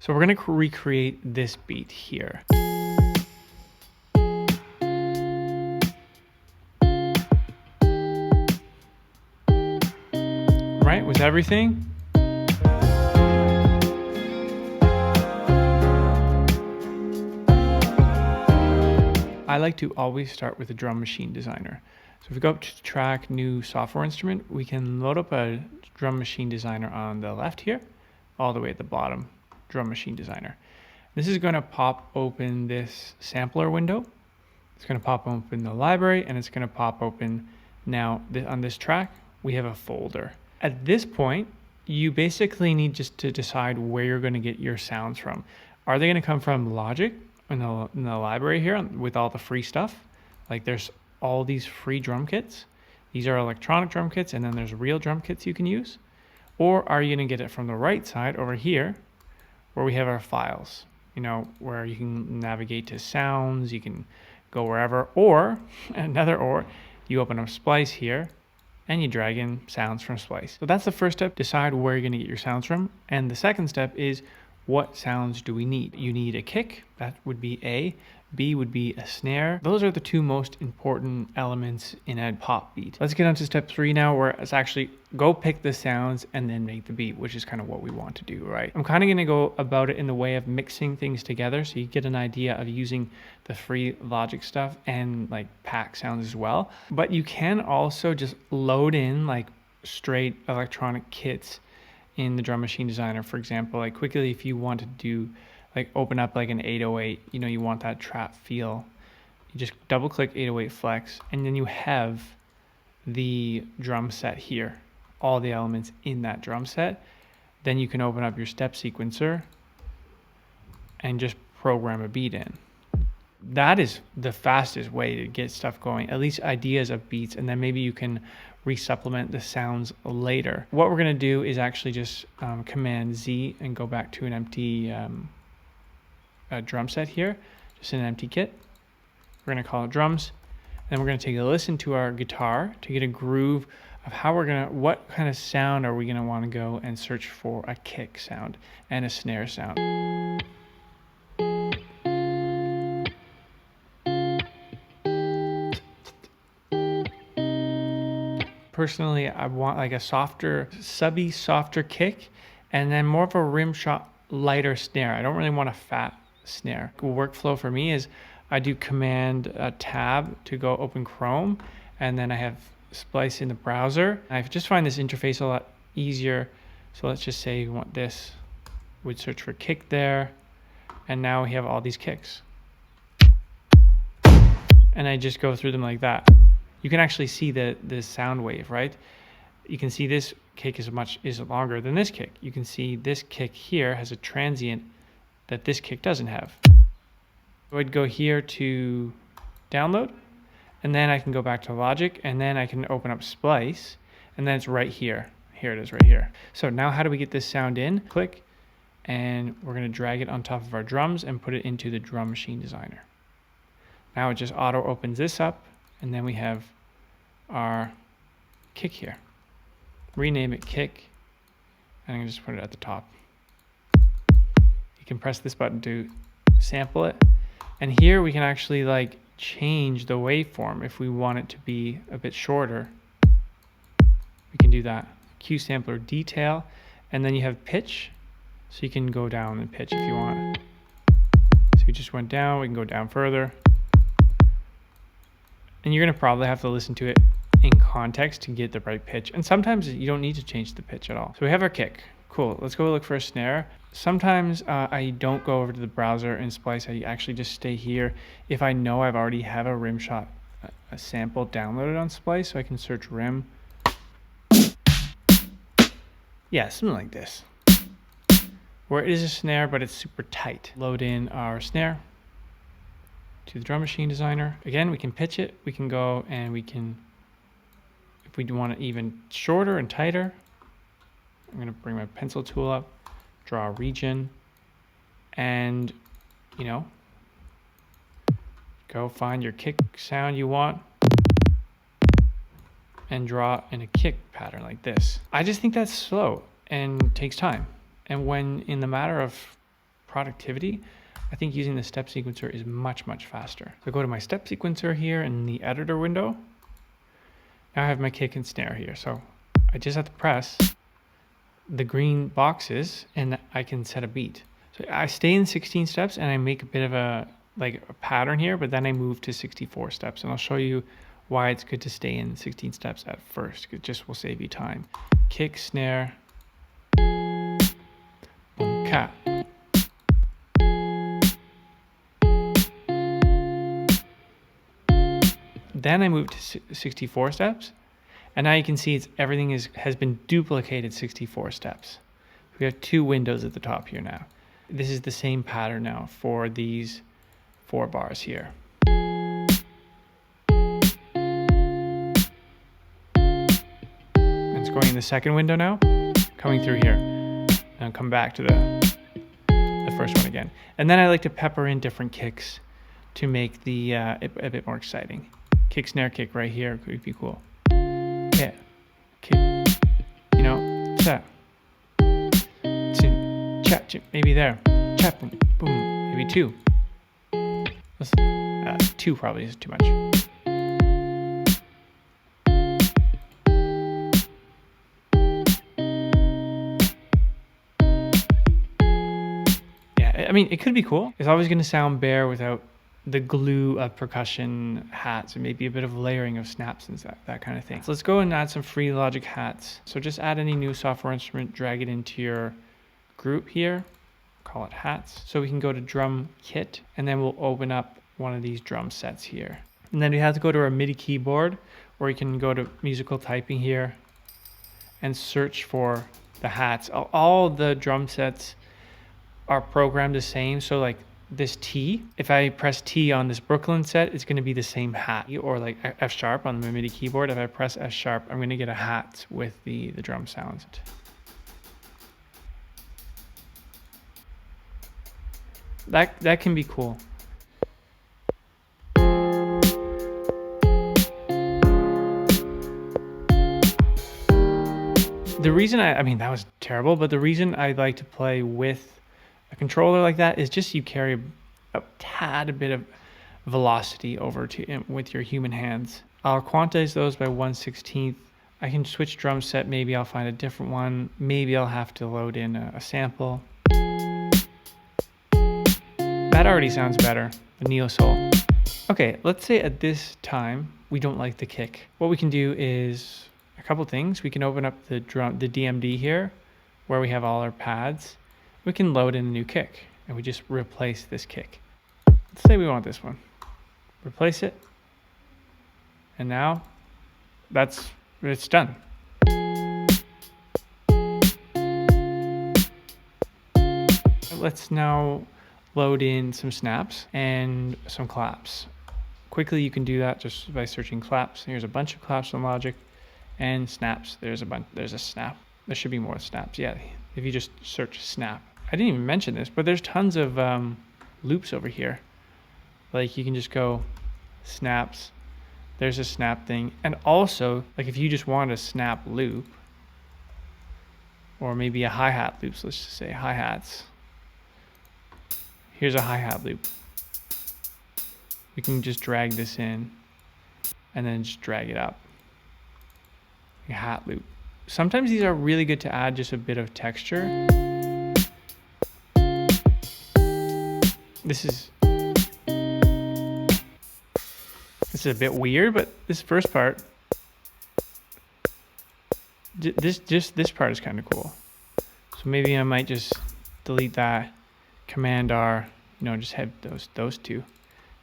So we're going to recreate this beat here. Right, with everything. I like to always start with a drum machine designer. So if we go up to track, new software instrument, we can load up a drum machine designer on the left here, all the way at the bottom, drum machine designer. This is going to pop open this sampler window. It's going to pop open the library, and it's going to pop open now on this track, we have a folder. At this point, you basically need just to decide where you're going to get your sounds from. Are they going to come from Logic in the library here with all the free stuff? Like there's all these free drum kits. These are electronic drum kits, and then there's real drum kits you can use. Or are you going to get it from the right side over here where we have our files, you know, where you can navigate to sounds, you can go wherever, or you open up Splice here and you drag in sounds from Splice. So that's the first step, decide where you're going to get your sounds from. And the second step is, what sounds do we need? You need a kick, that would be A. B would be a snare. Those are the two most important elements in a pop beat. Let's get on to step 3 now, where it's actually go pick the sounds and then make the beat, which is kind of what we want to do, right? I'm kind of going to go about it in the way of mixing things together so you get an idea of using the free Logic stuff and like pack sounds as well. But you can also just load in like straight electronic kits in the drum machine designer. For example, like quickly, if you want to do like open up like an 808, you know, you want that trap feel, you just double click 808 flex, and then you have the drum set here, all the elements in that drum set. Then you can open up your step sequencer and just program a beat in. That is the fastest way to get stuff going, at least ideas of beats, and then maybe you can resupplement the sounds later. What we're going to do is actually just Command Z and go back to an empty drum set here, just an empty kit. We're going to call it drums, and we're going to take a listen to our guitar to get a groove of how what kind of sound are we going to want to go and search for a kick sound and a snare sound. Personally, I want like a softer, softer kick, and then more of a rim shot, lighter snare. I don't really want a fat snare. The workflow for me is I do Command Tab to go open Chrome, and then I have Splice in the browser. I just find this interface a lot easier. So let's just say we want this. We'd search for kick there, and now we have all these kicks. And I just go through them like that. You can actually see the sound wave, right? You can see this kick is longer than this kick. You can see this kick here has a transient that this kick doesn't have. I would go here to download, and then I can go back to Logic, and then I can open up Splice, and then it's right here. Here it is right here. So now how do we get this sound in? Click, and we're going to drag it on top of our drums and put it into the drum machine designer. Now it just auto opens this up, and then we have our kick here. Rename it kick, and I'm going to just put it at the top. You can press this button to sample it, and here we can actually like change the waveform if we want it to be a bit shorter. We can do that. Q sampler detail, and then you have pitch, so you can go down and pitch if you want. So we just went down, we can go down further. And you're going to probably have to listen to it in context to get the right pitch. And sometimes you don't need to change the pitch at all. So we have our kick. Cool. Let's go look for a snare. Sometimes I don't go over to the browser and Splice. I actually just stay here. If I know I've already have a rim shot, a sample downloaded on Splice, so I can search rim. Yeah, something like this. Where it is a snare, but it's super tight. Load in our snare to the drum machine designer. Again, we can pitch it. We can go and we can, if we want it even shorter and tighter, I'm going to bring my pencil tool up, draw a region, and, you know, go find your kick sound you want and draw in a kick pattern like this. I just think that's slow and takes time. And when in the matter of productivity, I think using the step sequencer is much, much faster. So go to my step sequencer here in the editor window. Now I have my kick and snare here. So I just have to press the green boxes and I can set a beat. So I stay in 16 steps and I make a bit of a pattern here, but then I move to 64 steps, and I'll show you why it's good to stay in 16 steps at first. It just will save you time. Kick, snare, boom, cat. Then I move to 64 steps, and now you can see everything has been duplicated 64 steps. We have 2 windows at the top here now. This is the same pattern now for these 4 bars here. And it's going in the second window now, coming through here, and I'll come back to the first one again. And then I like to pepper in different kicks to make the a bit more exciting. Kick, snare, kick right here could be cool. Yeah, kick, you know, set, chat, maybe there, chat, boom, boom, maybe 2. 2 probably is too much. Yeah, I mean, it could be cool. It's always going to sound bare without the glue of percussion hats and maybe a bit of layering of snaps and that kind of thing. So let's go and add some free Logic hats. So just add any new software instrument, drag it into your group here, call it hats. So we can go to drum kit, and then we'll open up one of these drum sets here. And then we have to go to our MIDI keyboard, or you can go to musical typing here and search for the hats. All the drum sets are programmed the same. So like this T, if I press T on this Brooklyn set, it's going to be the same hat. Or like F sharp on the MIDI keyboard, if I press F sharp, I'm going to get a hat with the drum sounds. That can be cool. The reason I mean, that was terrible, but the reason I like to play with a controller like that is just you carry a tad bit of velocity over to with your human hands. I'll quantize those by 1/16. I can switch drum set. Maybe I'll find a different one. Maybe I'll have to load in a sample. That already sounds better, the Neo Soul. Okay, let's say at this time we don't like the kick. What we can do is a couple things. We can open up the DMD here, where we have all our pads. We can load in a new kick, and we just replace this kick. Let's say we want this one. Replace it, and now it's done. Let's now load in some snaps and some claps. Quickly, you can do that just by searching claps. Here's a bunch of claps on Logic, and snaps. There's a snap. There should be more snaps. Yeah, if you just search snap. I didn't even mention this, but there's tons of loops over here. Like you can just go snaps. There's a snap thing, and also like if you just want a snap loop, or maybe a hi-hat loop. So let's just say hi-hats. Here's a hi-hat loop. We can just drag this in and then just drag it up. A hat loop. Sometimes these are really good to add just a bit of texture. This is a bit weird, but this first part, this part is kind of cool. So maybe I might just delete that. Command R, just have those two.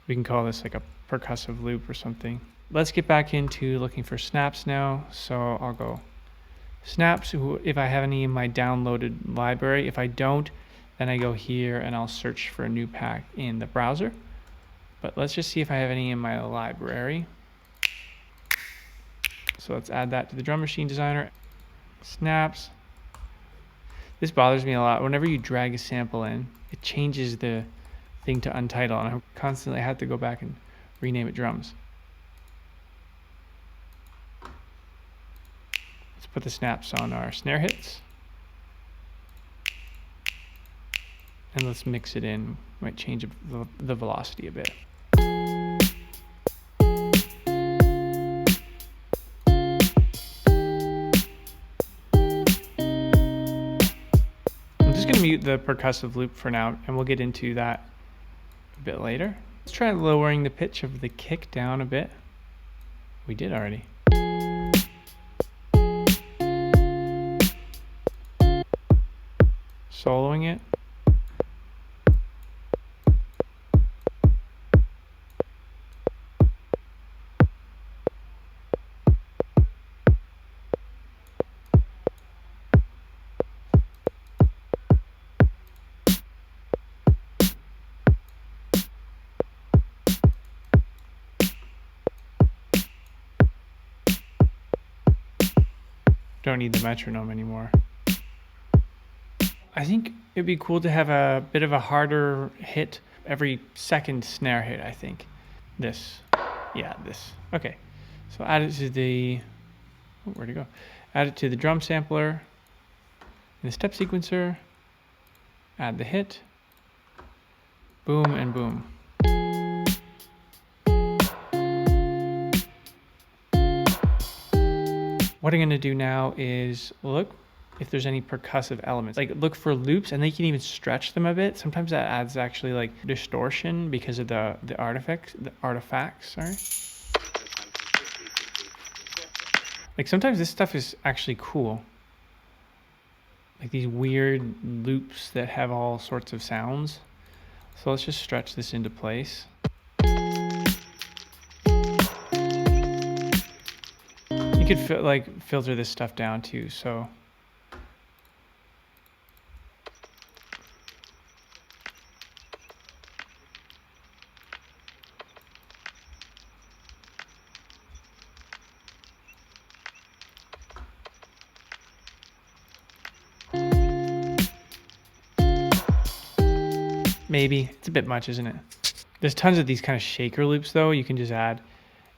We can call this like a percussive loop or something. Let's get back into looking for snaps now. So I'll go snaps if I have any in my downloaded library. If I don't, then I go here and I'll search for a new pack in the browser. But let's just see if I have any in my library. So let's add that to the drum machine designer. Snaps. This bothers me a lot. Whenever you drag a sample in, it changes the thing to untitled, and I have to go back and rename it drums. Let's put the snaps on our snare hits. And let's mix it in. Might change the velocity a bit. I'm just going to mute the percussive loop for now, and we'll get into that a bit later. Let's try lowering the pitch of the kick down a bit. We did already. Soloing it. Don't need the metronome anymore. I think it'd be cool to have a bit of a harder hit every second snare hit, I think. This. Yeah, this. Okay. So add it to the... Oh, where'd it go? Add it to the drum sampler. In the step sequencer. Add the hit. Boom and boom. What I'm going to do now is look if there's any percussive elements. Like look for loops, and they can even stretch them a bit. Sometimes that adds actually like distortion because of the artifacts, sorry. Like sometimes this stuff is actually cool. Like these weird loops that have all sorts of sounds. So let's just stretch this into place. You could filter this stuff down too, so. Maybe. It's a bit much, isn't it? There's tons of these kind of shaker loops though. You can just add,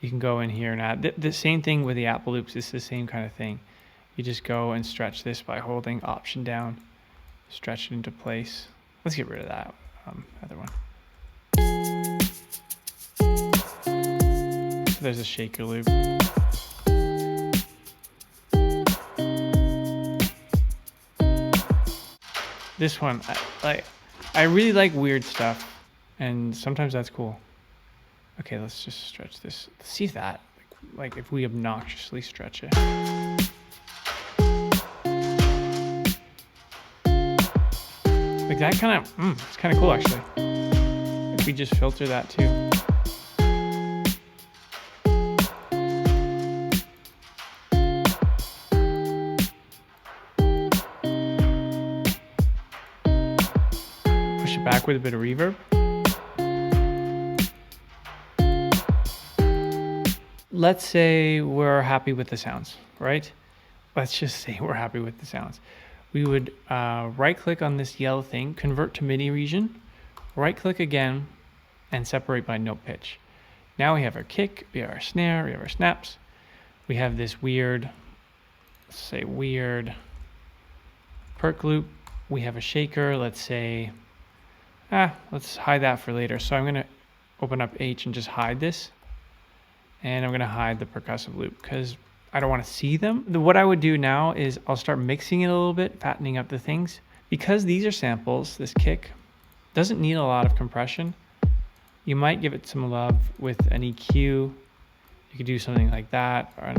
you can go in here and add. The same thing with the Apple loops. It's the same kind of thing. You just go and stretch this by holding Option down. Stretch it into place. Let's get rid of that other one. So there's a shaker loop. This one, I really like weird stuff, and sometimes that's cool. Okay, let's just stretch this. Let's see if that, like if we obnoxiously stretch it. Like that kind of, it's kind of cool actually. If we just filter that too. Push it back with a bit of reverb. Let's say we're happy with the sounds, right? Let's just say we're happy with the sounds. We would right click on this yellow thing, convert to MIDI region, right click again, and separate by note pitch. Now we have our kick, we have our snare, we have our snaps. We have this weird, let's say weird perk loop. We have a shaker, let's say, let's hide that for later. So I'm gonna open up H and just hide this. And I'm gonna hide the percussive loop because I don't wanna see them. What I would do now is I'll start mixing it a little bit, fattening up the things. Because these are samples, this kick doesn't need a lot of compression. You might give it some love with an EQ. You could do something like that. Or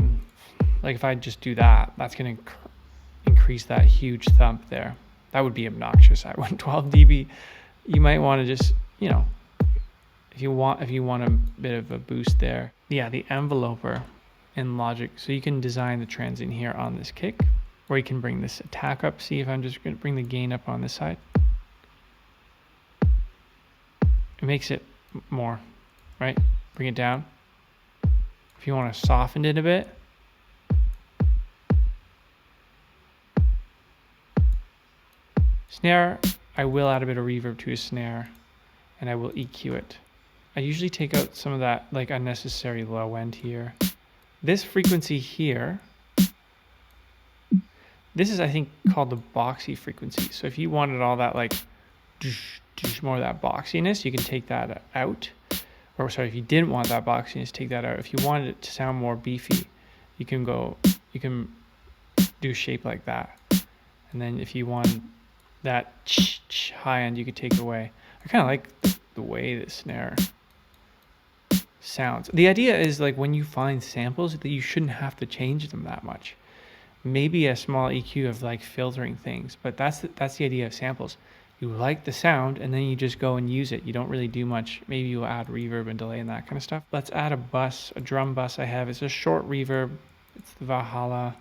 like if I just do that, that's gonna increase that huge thump there. That would be obnoxious. I went 12 dB. You might wanna just, you know, if you want a bit of a boost there. Yeah, the enveloper in Logic. So you can design the transient here on this kick, or you can bring this attack up. See if I'm just gonna bring the gain up on this side. It makes it more, right? Bring it down. If you want to soften it a bit. Snare, I will add a bit of reverb to a snare, and I will EQ it. I usually take out some of that like unnecessary low end here. This frequency here, this is I think called the boxy frequency. So if you wanted all that like more of that boxiness, you can take that out. Or sorry, if you didn't want that boxiness, take that out. If you wanted it to sound more beefy, you can do a shape like that. And then if you want that high end, you could take it away. I kind of like the way the snare sounds. The idea is like when you find samples that you shouldn't have to change them that much. Maybe a small EQ of like filtering things, but that's the idea of samples. You like the sound and then you just go and use it. You don't really do much. Maybe you'll add reverb and delay and that kind of stuff. Let's add a drum bus I have. It's a short reverb. It's the Valhalla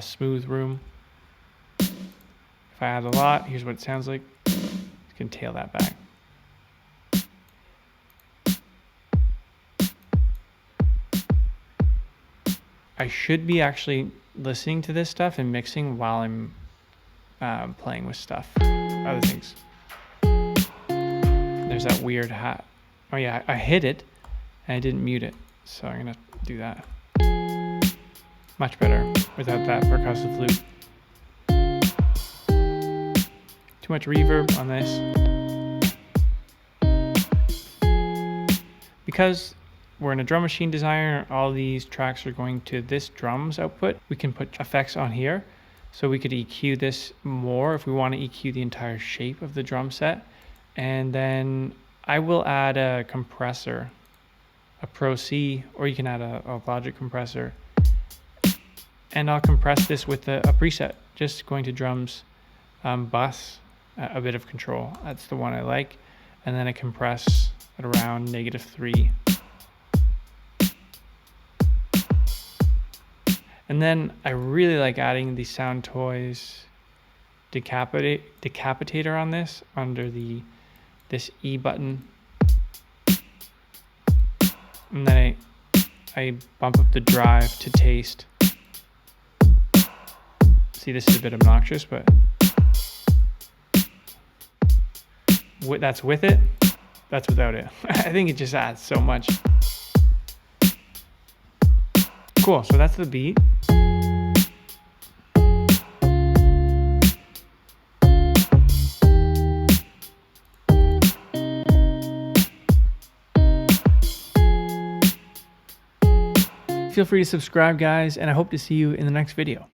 Smooth Room. If I add a lot, here's what it sounds like. You can tail that back. I should be actually listening to this stuff and mixing while I'm playing with stuff, other things. There's that weird hat. Oh yeah, I hit it and I didn't mute it, so I'm gonna do that. Much better without that percussive loop. Too much reverb on this. Because we're in a drum machine designer, all these tracks are going to this drums output. We can put effects on here. So we could EQ this more if we want to EQ the entire shape of the drum set. And then I will add a compressor, a Pro C, or you can add a Logic compressor. And I'll compress this with a preset, just going to drums, bus, a bit of control. That's the one I like. And then I compress at around -3. And then I really like adding the Sound Toys decapitator on this under this E button. And then I bump up the drive to taste. See, this is a bit obnoxious, but that's with it, that's without it. I think it just adds so much. Cool, so that's the beat. Feel free to subscribe, guys, and I hope to see you in the next video.